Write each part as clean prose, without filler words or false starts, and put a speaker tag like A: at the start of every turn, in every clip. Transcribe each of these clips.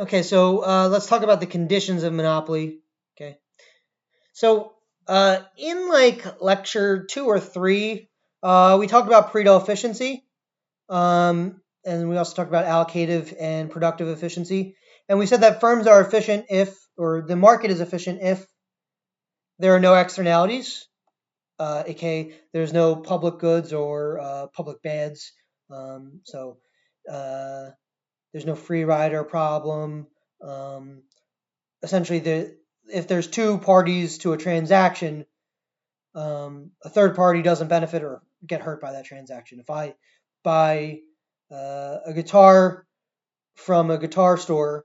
A: Okay, so let's talk about the conditions of monopoly. Okay, so in like lecture 2 or 3, we talked about Pareto efficiency, and we also talked about allocative and productive efficiency. And we said that firms are efficient if, or the market is efficient if there are no externalities, aka there's no public goods or public bads. So uh, there's no free rider problem. Um, Essentially, if there's two parties to a transaction, a third party doesn't benefit or get hurt by that transaction. If I buy a guitar from a guitar store,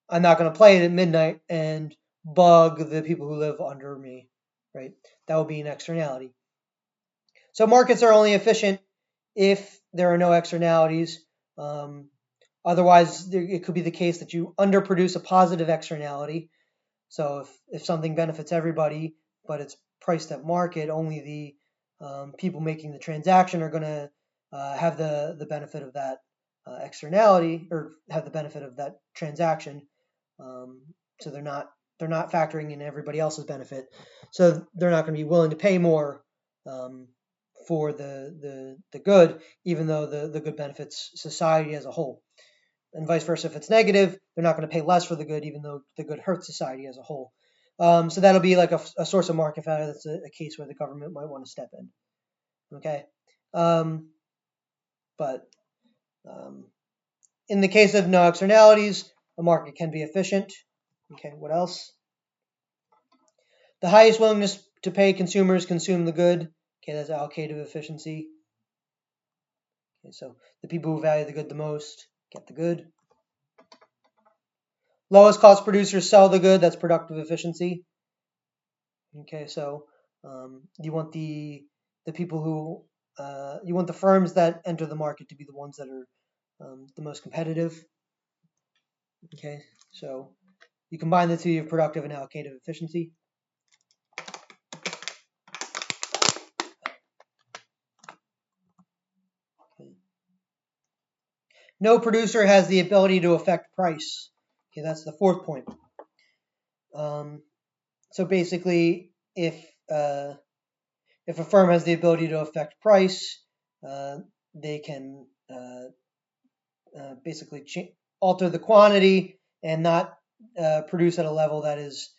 A: I'm not going to play it at midnight and bug the people who live under me, right? That would be an externality. So markets are only efficient if there are no externalities. Um, Otherwise, it could be the case that you underproduce a positive externality. So if something benefits everybody, but it's priced at market, only the people making the transaction are going to have the benefit of that externality, or have the benefit of that transaction. Um, so they're not factoring in everybody else's benefit. So they're not going to be willing to pay more um, for the good, even though the good benefits society as a whole. And vice versa, if it's negative, they're not going to pay less for the good, even though the good hurts society as a whole. So that'll be like a source of market value. That's a case where the government might want to step in. Okay, um, but um, in the case of no externalities, a market can be efficient. Okay, what else? The highest willingness to pay consumers consume the good. Okay, that's allocative efficiency. Okay, so the people who value the good the most get the good. Lowest cost producers sell the good. That's productive efficiency. Okay, so you want the people who you want the firms that enter the market to be the ones that are the most competitive. Okay, so you combine the two, you have productive and allocative efficiency. Okay. No producer has the ability to affect price. Okay, that's the fourth point. So basically, if a firm has the ability to affect price, they can basically alter the quantity and not produce at a level that is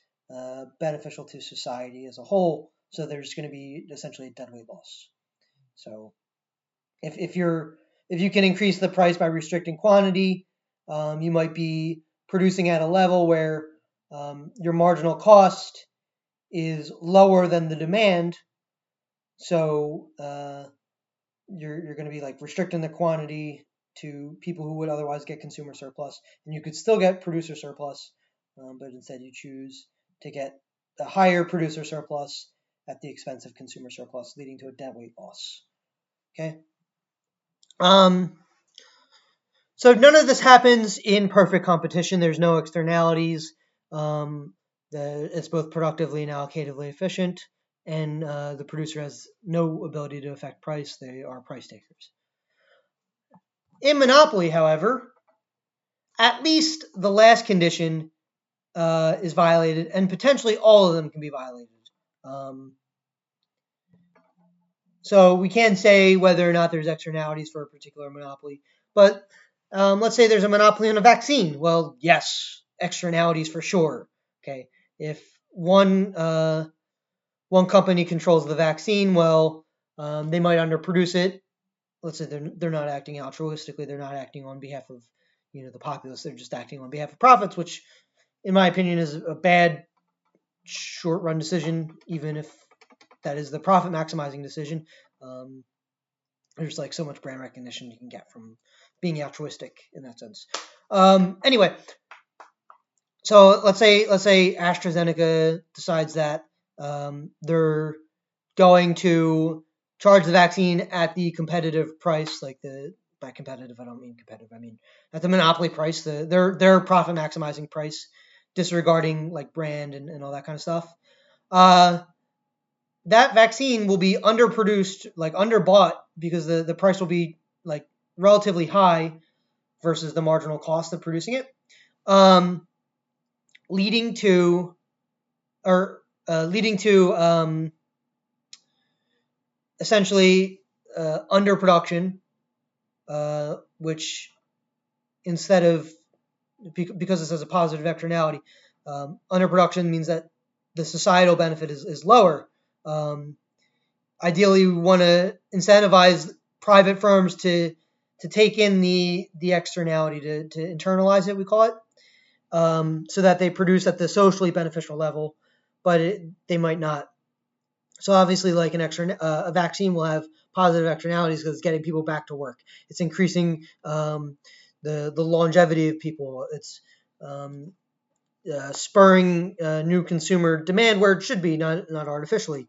A: beneficial to society as a whole. So there's going to be essentially a deadweight loss. So if you can increase the price by restricting quantity, you might be producing at a level where your marginal cost is lower than the demand. So you're going to be like restricting the quantity to people who would otherwise get consumer surplus, and you could still get producer surplus, but instead you choose to get a higher producer surplus at the expense of consumer surplus, leading to a deadweight loss. Okay. Um, so none of this happens in perfect competition. There's no externalities. It's both productively and allocatively efficient, and the producer has no ability to affect price. They are price takers. In Monopoly, however, at least the last condition is violated, and potentially all of them can be violated. Um, so we can't say whether or not there's externalities for a particular monopoly, but let's say there's a monopoly on a vaccine. Well, yes, externalities for sure. Okay, if one company controls the vaccine, well, they might underproduce it. Let's say they're not acting altruistically, they're not acting on behalf of the populace, they're just acting on behalf of profits, which in my opinion is a bad short run decision, even if that is the profit maximizing decision. um, there's like so much brand recognition you can get from being altruistic in that sense. Anyway, so let's say AstraZeneca decides that they're going to charge the vaccine at the competitive price, like by competitive I don't mean competitive, I mean at the monopoly price, their profit maximizing price, disregarding like brand and all that kind of stuff. Uh, that vaccine will be underproduced, like underbought, because the price will be like relatively high versus the marginal cost of producing it. leading to essentially underproduction, which instead of, because this has a positive externality, underproduction means that the societal benefit is lower. Ideally, we want to incentivize private firms to take in the externality, to internalize it, we call it, so that they produce at the socially beneficial level, but they might not. So obviously, like a vaccine will have positive externalities because it's getting people back to work. It's increasing the longevity of people. It's spurring new consumer demand where it should be, not artificially.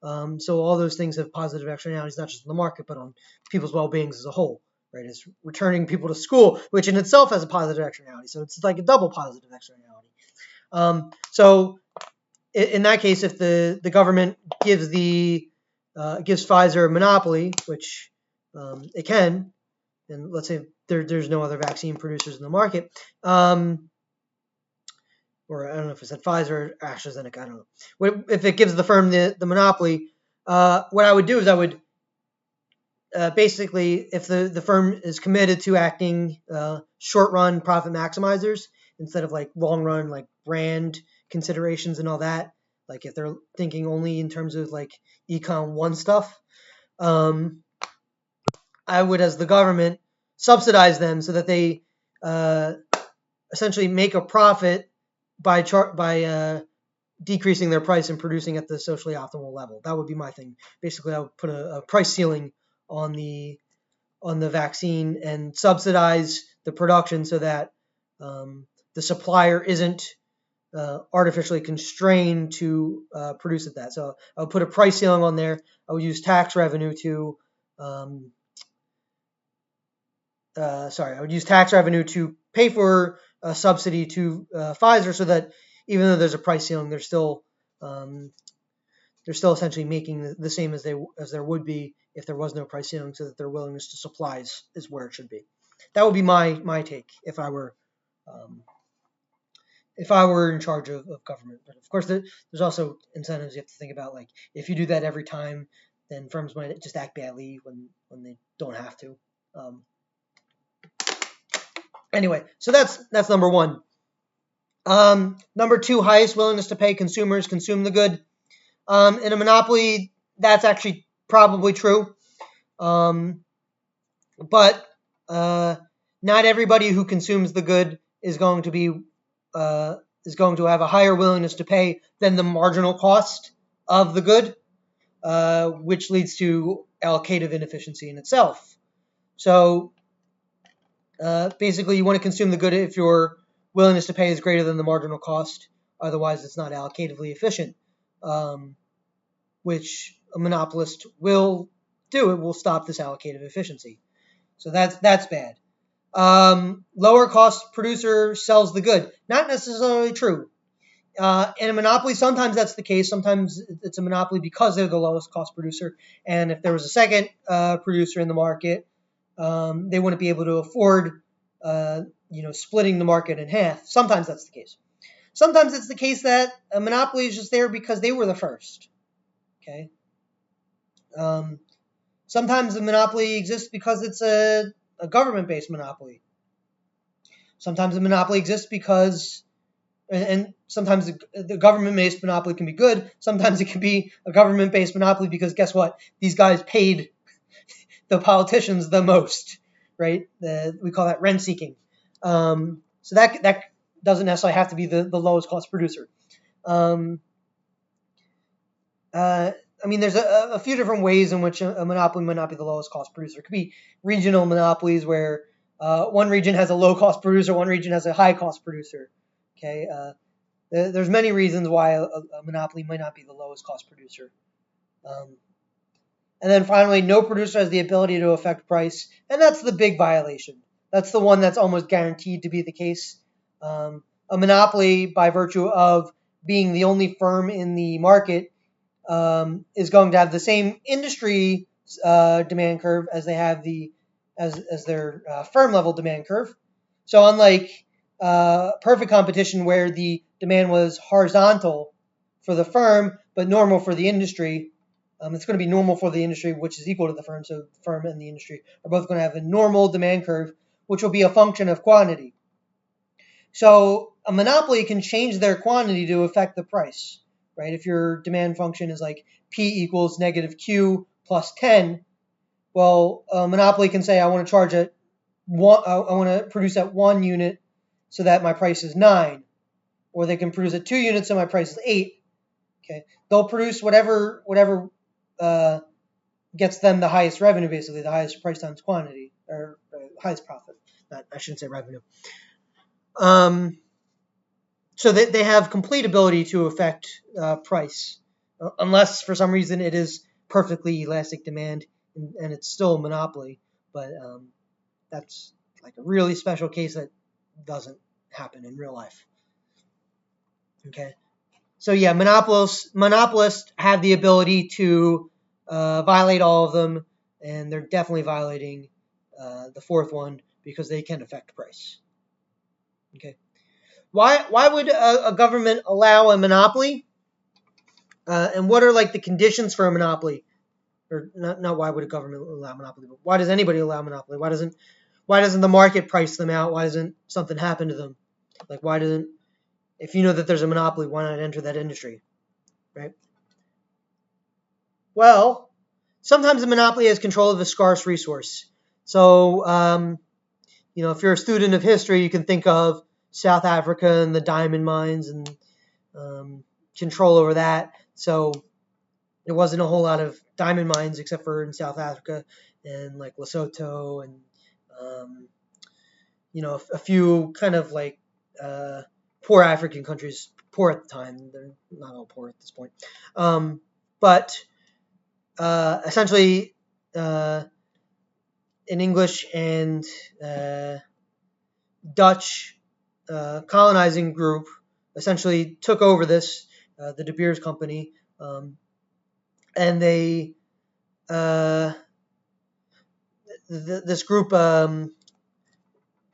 A: So all those things have positive externalities, not just on the market, but on people's well-beings as a whole. Right? It's returning people to school, which in itself has a positive externality. So it's like a double positive externality. So in that case, if the government gives gives Pfizer a monopoly, which it can, and let's say there's no other vaccine producers in the market, or I don't know if it said Pfizer or AstraZeneca, I don't know. If it gives the firm the monopoly, what I would do is I would basically, if the firm is committed to acting short run profit maximizers instead of like long run like brand considerations and all that, like if they're thinking only in terms of like Econ 1 stuff, I would, as the government, subsidize them so that they essentially make a profit by decreasing their price and producing at the socially optimal level. That would be my thing. Basically, I would put a price ceiling on the vaccine and subsidize the production so that the supplier isn't artificially constrained to produce at that. So I would put a price ceiling on there. I would use tax revenue to pay for a subsidy to Pfizer, so that even though there's a price ceiling, they're still essentially making the same as there would be if there was no price ceiling, so that their willingness to supply is where it should be. That would be my take if I were in charge of government. But of course, there's also incentives you have to think about. Like if you do that every time, then firms might just act badly when they don't have to. Anyway, so that's number one. Number two, highest willingness to pay. Consumers consume the good. In a monopoly, that's actually probably true. But not everybody who consumes the good is going to have a higher willingness to pay than the marginal cost of the good, which leads to allocative inefficiency in itself. So basically, you want to consume the good if your willingness to pay is greater than the marginal cost. Otherwise, it's not allocatively efficient, which a monopolist will do. It will stop this allocative efficiency. So that's bad. Lower cost producer sells the good. Not necessarily true. In a monopoly, sometimes that's the case. Sometimes it's a monopoly because they're the lowest cost producer. And if there was a second producer in the market, they wouldn't be able to afford splitting the market in half. Sometimes that's the case. Sometimes it's the case that a monopoly is just there because they were the first. Okay. Sometimes a monopoly exists because it's a government-based monopoly. Sometimes a monopoly exists because, and sometimes the government-based monopoly can be good. Sometimes it can be a government-based monopoly because guess what? These guys paid the politicians the most, right? We call that rent seeking. So that doesn't necessarily have to be the lowest cost producer. There's a few different ways in which a monopoly might not be the lowest cost producer. It could be regional monopolies where one region has a low cost producer, one region has a high cost producer. Okay, there's many reasons why a monopoly might not be the lowest cost producer. And then finally, no producer has the ability to affect price, and that's the big violation. That's the one that's almost guaranteed to be the case. A monopoly, by virtue of being the only firm in the market, is going to have the same industry demand curve as they have as their firm level demand curve. So unlike perfect competition where the demand was horizontal for the firm, but normal for the industry. It's going to be normal for the industry, which is equal to the firm. So the firm and the industry are both going to have a normal demand curve, which will be a function of quantity. So a monopoly can change their quantity to affect the price, right? If your demand function is like P equals negative Q plus 10, well, a monopoly can say I want to charge at one, I want to produce at 1 unit so that my price is 9, or they can produce at 2 units so my price is 8. Okay, they'll produce whatever gets them the highest revenue, basically the highest price times quantity, or highest profit. I shouldn't say revenue. So they have complete ability to affect price, unless for some reason it is perfectly elastic demand and it's still a monopoly. But that's like a really special case that doesn't happen in real life. Okay, so yeah, monopolists have the ability to violate all of them, and they're definitely violating the fourth one because they can affect price. Okay. Why would a government allow a monopoly? And what are like the conditions for a monopoly? Or not why would a government allow monopoly, but why does anybody allow monopoly? Why doesn't the market price them out? Why doesn't something happen to them? Like why doesn't, if you know that there's a monopoly, why not enter that industry? Right? Well, sometimes a monopoly has control of a scarce resource. So if you're a student of history, you can think of South Africa and the diamond mines and control over that. So there wasn't a whole lot of diamond mines except for in South Africa and like Lesotho and a few kind of like poor African countries. Poor at the time, they're not all poor at this point. But essentially, an English and Dutch colonizing group essentially took over this, the De Beers Company, and they this group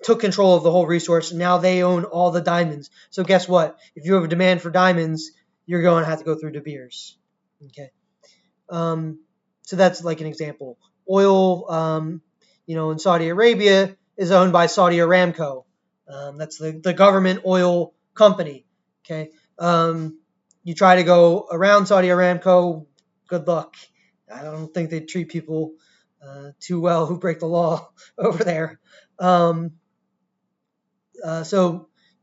A: took control of the whole resource. And now they own all the diamonds. So guess what? If you have a demand for diamonds, you're going to have to go through De Beers. Okay. So that's like an example. Oil, in Saudi Arabia is owned by Saudi Aramco. That's the government oil company. Okay. You try to go around Saudi Aramco, good luck. I don't think they treat people too well who break the law over there. So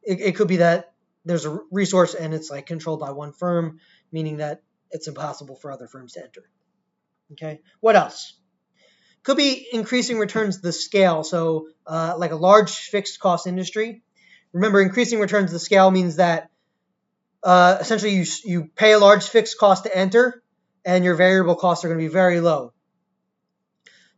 A: it could be that there's a resource and it's like controlled by one firm, meaning that it's impossible for other firms to enter. Okay. What else? Could be increasing returns to the scale. So like a large fixed cost industry. Remember, increasing returns to the scale means that essentially you pay a large fixed cost to enter and your variable costs are going to be very low.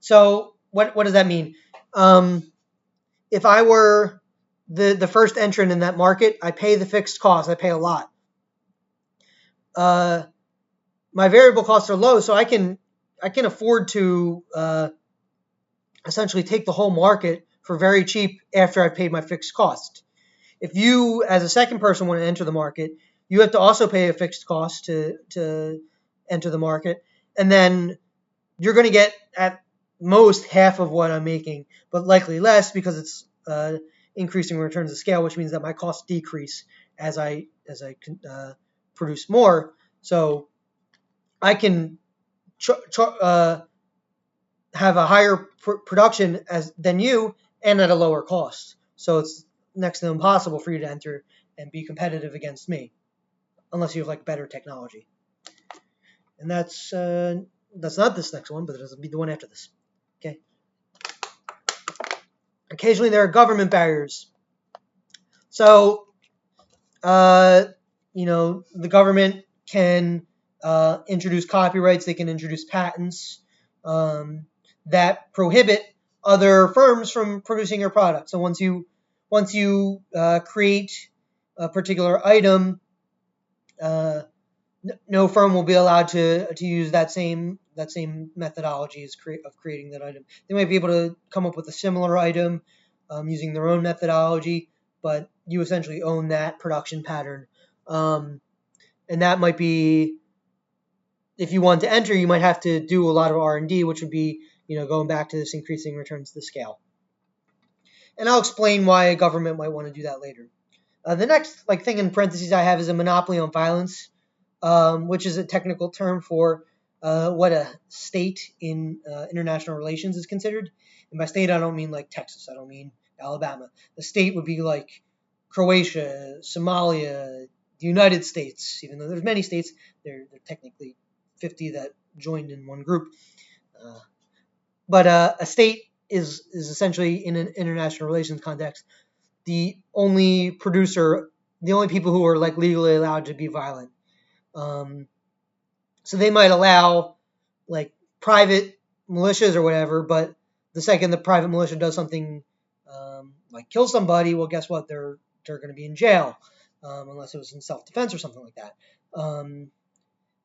A: So what does that mean? If I were the first entrant in that market, I pay the fixed cost. I pay a lot. My variable costs are low, so I can afford to essentially take the whole market for very cheap after I've paid my fixed cost. If you, as a second person, want to enter the market, you have to also pay a fixed cost to enter the market, and then you're going to get at most half of what I'm making, but likely less because it's increasing returns to scale, which means that my costs decrease as I produce more. So I can have a higher production than you and at a lower cost. So it's next to impossible for you to enter and be competitive against me, unless you have like better technology. And that's not this next one, but it'll be the one after this. Okay. Occasionally there are government barriers. So, the government can introduce copyrights. They can introduce patents that prohibit other firms from producing your product. So once you create a particular item, no firm will be allowed to use that same methodology of creating that item. They might be able to come up with a similar item using their own methodology, but you essentially own that production pattern. And that might be, if you want to enter, you might have to do a lot of R&D, which would be, going back to this increasing returns to scale. And I'll explain why a government might want to do that later. The next thing in parentheses I have is a monopoly on violence, which is a technical term for what a state in international relations is considered. And by state, I don't mean like Texas. I don't mean Alabama. The state would be like Croatia, Somalia, the United States. Even though there's many states, they're technically 50 that joined in one group. But a state is essentially, in an international relations context, the only producer, the only people who are legally allowed to be violent. So they might allow private militias or whatever, but the second the private militia does something like kill somebody, well, guess what? They're going to be in jail, unless it was in self-defense or something like that.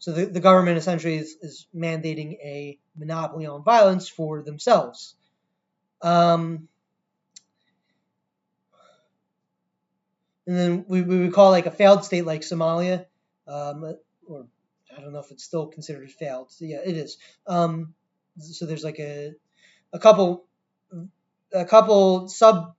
A: So the government essentially is mandating a monopoly on violence for themselves. And then we would call a failed state like Somalia, or I don't know if it's still considered failed. So yeah, it is. So there's a couple sub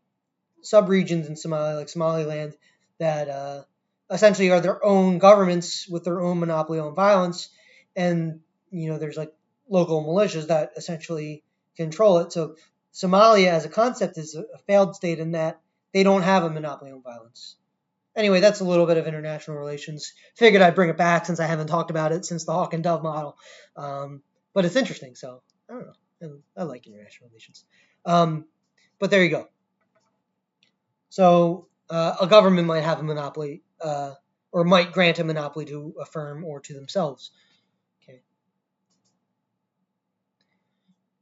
A: regions in Somalia, like Somaliland, that essentially are their own governments with their own monopoly on violence, and there's local militias that essentially control it. So Somalia as a concept is a failed state in that they don't have a monopoly on violence. Anyway, that's a little bit of international relations. Figured I'd bring it back since I haven't talked about it since the Hawke and Dove model. But it's interesting, so I don't know. I like international relations. But there you go. So a government might have a monopoly, or might grant a monopoly to a firm or to themselves. Okay.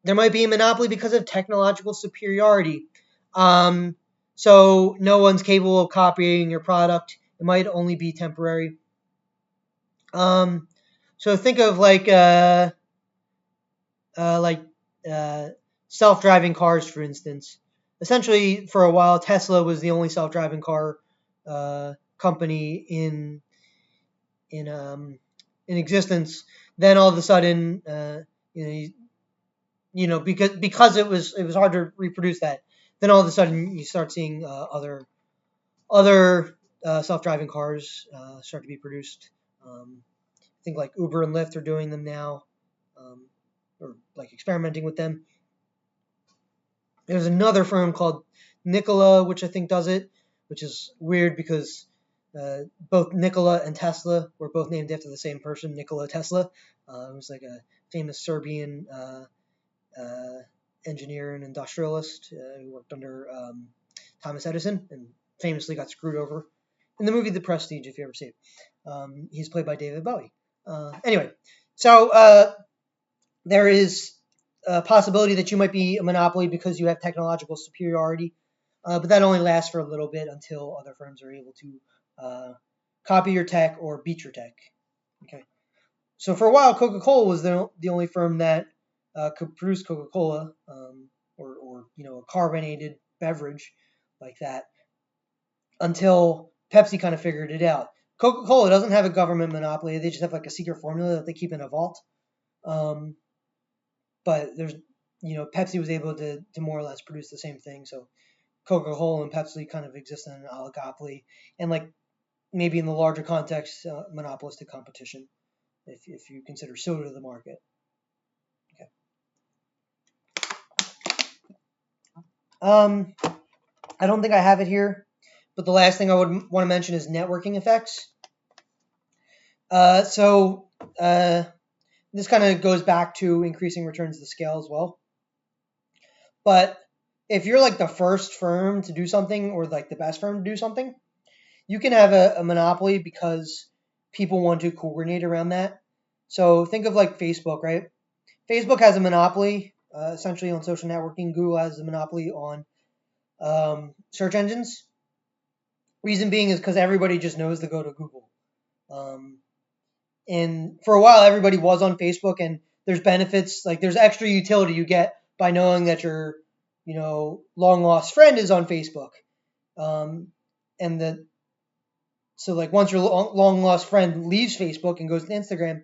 A: There might be a monopoly because of technological superiority. So no one's capable of copying your product. It might only be temporary. So think of self-driving cars, for instance. Essentially, for a while, Tesla was the only self-driving car company in existence. Then all of a sudden, because it was hard to reproduce that. Then all of a sudden you start seeing other self-driving cars start to be produced. I think Uber and Lyft are doing them now, or experimenting with them. There's another firm called Nikola, which I think does it, which is weird because both Nikola and Tesla were both named after the same person, Nikola Tesla. It was a famous Serbian engineer and industrialist who worked under Thomas Edison and famously got screwed over in the movie The Prestige, if you ever see it. He's played by David Bowie. Anyway, so there is a possibility that you might be a monopoly because you have technological superiority, but that only lasts for a little bit until other firms are able to copy your tech or beat your tech. Okay. So for a while, Coca-Cola was the only firm that could produce Coca-Cola, or a carbonated beverage like that, until Pepsi kind of figured it out. Coca-Cola doesn't have a government monopoly; they just have a secret formula that they keep in a vault. But there's, Pepsi was able to more or less produce the same thing. So Coca-Cola and Pepsi kind of exist in an oligopoly, and maybe in the larger context, monopolistic competition, if you consider soda the market. I don't think I have it here, but the last thing I would want to mention is networking effects. This kind of goes back to increasing returns to scale as well. But if you're the first firm to do something, or the best firm to do something, you can have a monopoly because people want to coordinate around that. So think of Facebook, right? Facebook has a monopoly essentially on social networking. Google has a monopoly on search engines. Reason being is because everybody just knows to go to Google. And for a while, everybody was on Facebook, and there's benefits, there's extra utility you get by knowing that your long lost friend is on Facebook. so like once your long lost friend leaves Facebook and goes to Instagram,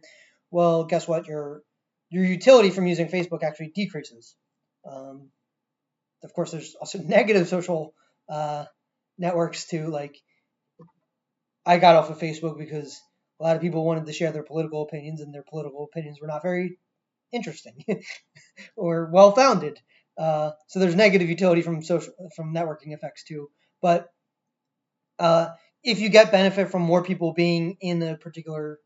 A: well, guess what? Your utility from using Facebook actually decreases. Of course, there's also negative social networks too. Like I got off of Facebook because a lot of people wanted to share their political opinions, and their political opinions were not very interesting or well founded. So there's negative utility from networking effects too. But if you get benefit from more people being in a particular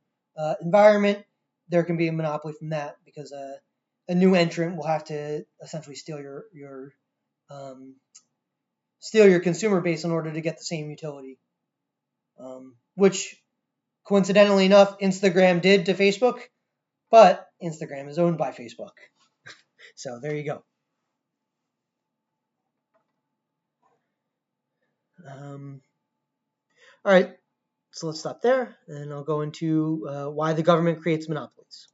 A: environment, there can be a monopoly from that because a new entrant will have to essentially steal your consumer base in order to get the same utility, which coincidentally enough, Instagram did to Facebook, but Instagram is owned by Facebook. So there you go. All right, so let's stop there, and I'll go into why the government creates monopolies.